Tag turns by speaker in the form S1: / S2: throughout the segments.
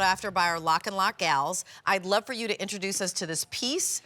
S1: after by our Lock and Lock gals. I'd love for you to introduce us to this piece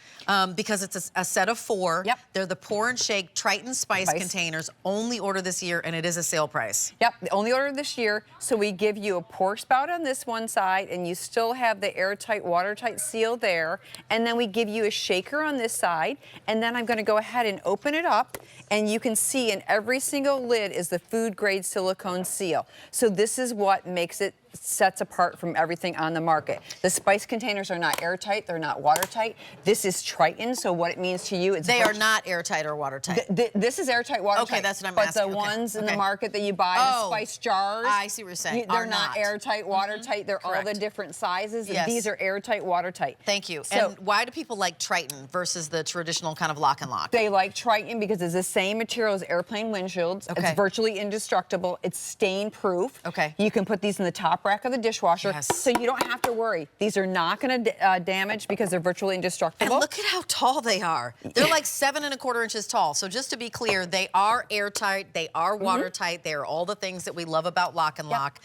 S1: because it's a set of 4.
S2: Yep.
S1: They're the Pour and Shake Tritan Spice containers. Only order this year, and it is a sale price.
S2: Yep, the only order this year. So we give you a pour spout on this one side, and you still have the airtight, watertight seal there. And then we give you a shaker on this side, and then I'm going to go ahead and open it up, and you can see in every single lid is the food grade silicone seal. So this is what makes it sets apart from everything on the market. The spice containers are not airtight, they're not watertight. This is Tritan, so what it means to you, it's
S1: they are not airtight or watertight.
S2: This is airtight, watertight.
S1: Okay, that's what I'm asking.
S2: But the ones in the market that you buy, the spice jars,
S1: I see what you're saying.
S2: They're not airtight, watertight. They're all the different sizes.
S1: Yes.
S2: And these are airtight, watertight.
S1: Thank you.
S2: So,
S1: and why do people like Tritan versus the traditional kind of Lock and Lock?
S2: They like Tritan because it's the same material as airplane windshields.
S1: Okay.
S2: It's virtually indestructible. It's stain proof.
S1: Okay.
S2: You can put these in the top rack of the dishwasher.
S1: Yes.
S2: So you don't have to worry. These are not going to damage because they're virtually indestructible.
S1: And look at how tall they are. They're like 7¼ inches tall. So just to be clear, they are airtight, they are watertight, they are all the things that we love about Lock and Lock.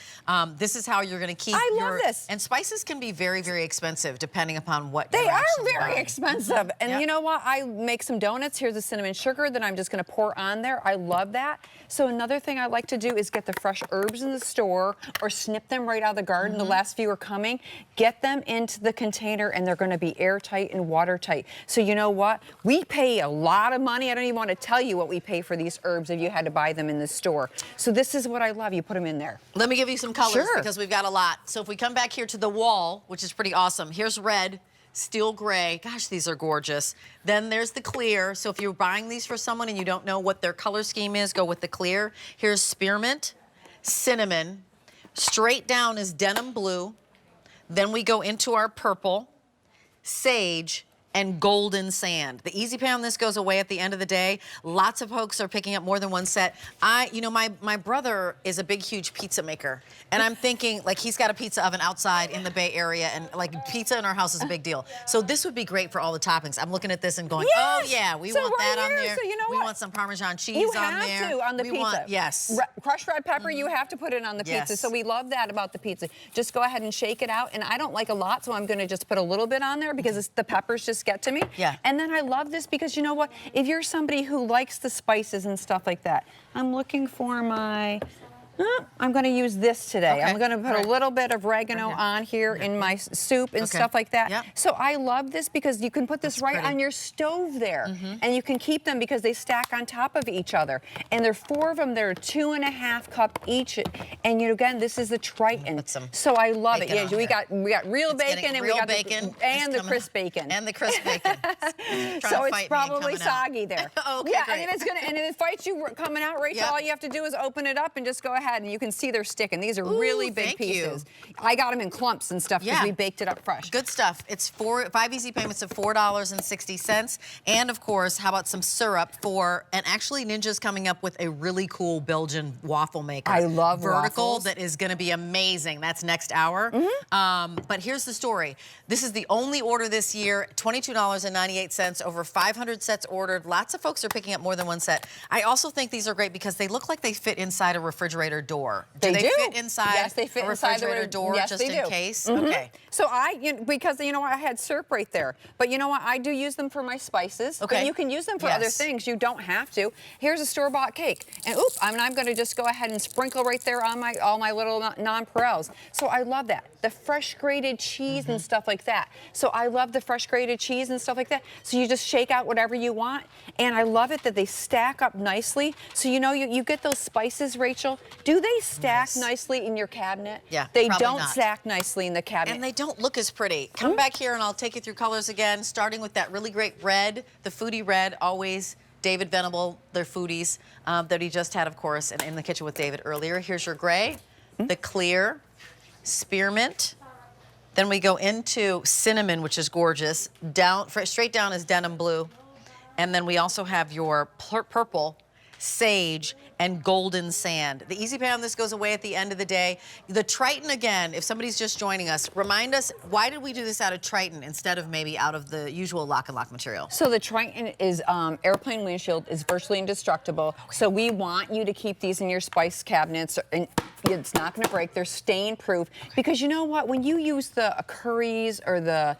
S1: This is how you're going to keep
S2: love this.
S1: And spices can be very, very expensive depending upon what
S2: They
S1: you're
S2: are
S1: actually
S2: very
S1: buying.
S2: expensive. And you know what? I make some donuts. Here's the cinnamon sugar that I'm just going to pour on there. I love that. So another thing I like to do is get the fresh herbs in the store or snip them right out of the garden. The last few are coming. Get them into the container and they're going to be airtight and watertight. So you know what? We pay a lot of money. I don't even want to tell you what we pay for these herbs if you had to buy them in the store. So this is what I love. You put them in there.
S1: Let me give you some colors because we've got a lot. So if we come back here to the wall, which is pretty awesome, here's red, steel gray. Gosh, these are gorgeous. Then there's the clear. So if you're buying these for someone and you don't know what their color scheme is, go with the clear. Here's spearmint, cinnamon. Straight down is denim blue. Then we go into our purple, sage, and golden sand. The easy pay on this goes away at the end of the day. Lots of folks are picking up more than one set. You know, my brother is a big, huge pizza maker. And I'm thinking, like, he's got a pizza oven outside in the Bay Area, and, like, pizza in our house is a big deal. So this would be great for all the toppings. I'm looking at this and going, oh, yeah, we want that on there.
S2: So you know
S1: we want some Parmesan cheese on there.
S2: You have to on the pizza.
S1: Yes.
S2: Crushed red pepper, you have to put it on the pizza. So we love that about the pizza. Just go ahead and shake it out. And I don't like a lot, so I'm going to just put a little bit on there because the peppers just get to me.
S1: Yeah.
S2: And then I love this because you know what? If you're somebody who likes the spices and stuff like that, I'm looking for my... I'm going to use this today. I'm going to put a little bit of oregano on here in my soup and stuff like that.
S1: Yep.
S2: So I love this because you can put this on your stove there. And you can keep them because they stack on top of each other. And there are 4 of them. They're 2½ cup each. And you know, again, this is the Tritan. So I love it. Yeah, we got real bacon and we got the crisp bacon.
S1: And the crisp bacon.
S2: So it's probably soggy there.
S1: Okay,
S2: yeah,
S1: great.
S2: and it's gonna and if it fights you coming out, Rachel, all you have to do is open it up and just go ahead and you can see they're sticking. These are really big pieces. I got them in clumps and stuff because we baked it up fresh.
S1: Good stuff. It's 5 easy payments of $4.60. And of course, how about some syrup and actually Ninja's coming up with a really cool Belgian waffle maker.
S2: I love
S1: Vertical
S2: waffles.
S1: that is going to be amazing. That's next hour. But here's the story. This is the only order this year, $22.98, over 500 sets ordered. Lots of folks are picking up more than one set. I also think these are great because they look like they fit inside a refrigerator door. Do they fit inside
S2: they fit
S1: a
S2: inside
S1: refrigerator door just in case? Okay.
S2: So because you know what, I had syrup right there. But you know what, I do use them for my spices.
S1: Okay.
S2: But you can use them for other things. You don't have to. Here's a store-bought cake. And I'm going to just go ahead and sprinkle right there on all my little nonpareils. So I love that. The fresh grated cheese and stuff like that. So I love the fresh grated cheese and stuff like that. So you just shake out whatever you want. And I love it that they stack up nicely. So you know, you get those spices, Rachel. Do they stack nicely in your cabinet?
S1: Yeah,
S2: They
S1: probably
S2: don't
S1: not.
S2: stack nicely in the cabinet.
S1: And they don't look as pretty. Come back here and I'll take you through colors again, starting with that really great red, the foodie red, always David Venable, their foodies, that he just had, of course, and in the kitchen with David earlier. Here's your gray, the clear, spearmint. Then we go into cinnamon, which is gorgeous. Straight down is denim blue. And then we also have your purple, sage, and golden sand. The easy pay on this goes away at the end of the day. The Tritan, again, if somebody's just joining us, remind us, why did we do this out of Tritan instead of maybe out of the usual Lock and Lock material?
S2: So the Tritan is airplane windshield, is virtually indestructible. So we want you to keep these in your spice cabinets. And It's not going to break. They're stain proof because you know what? When you use the curries or the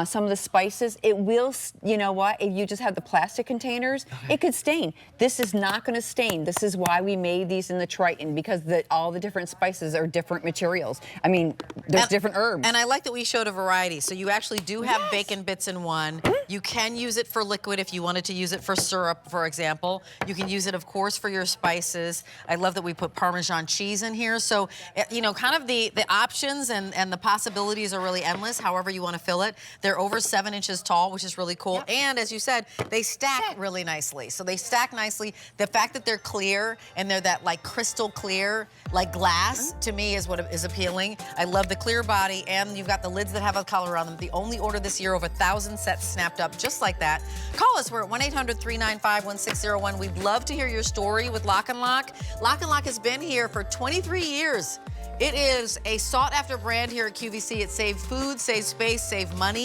S2: some of the spices, it will, you know what, if you just have the plastic containers, it could stain. This is not going to stain. This is why we made these in the Tritan, because all the different spices are different materials. I mean, there's different herbs.
S1: And I like that we showed a variety. So you actually do have bacon bits in one. You can use it for liquid if you wanted to use it for syrup, for example. You can use it, of course, for your spices. I love that we put Parmesan cheese in here. So, you know, kind of the options and the possibilities are really endless, however you want to fill it. They're over 7 inches tall, which is really cool. Yep. And as you said, they stack really nicely. So they stack nicely. The fact that they're clear and they're that like crystal clear, like glass, to me is what is appealing. I love the clear body, and you've got the lids that have a color on them. The only order this year, over 1,000 sets snapped up just like that. Call us. We're at 1-800-395-1601. We'd love to hear your story with LocknLock. LocknLock has been here for 23 years. It is a sought-after brand here at QVC. It saves food, saves space, saves money.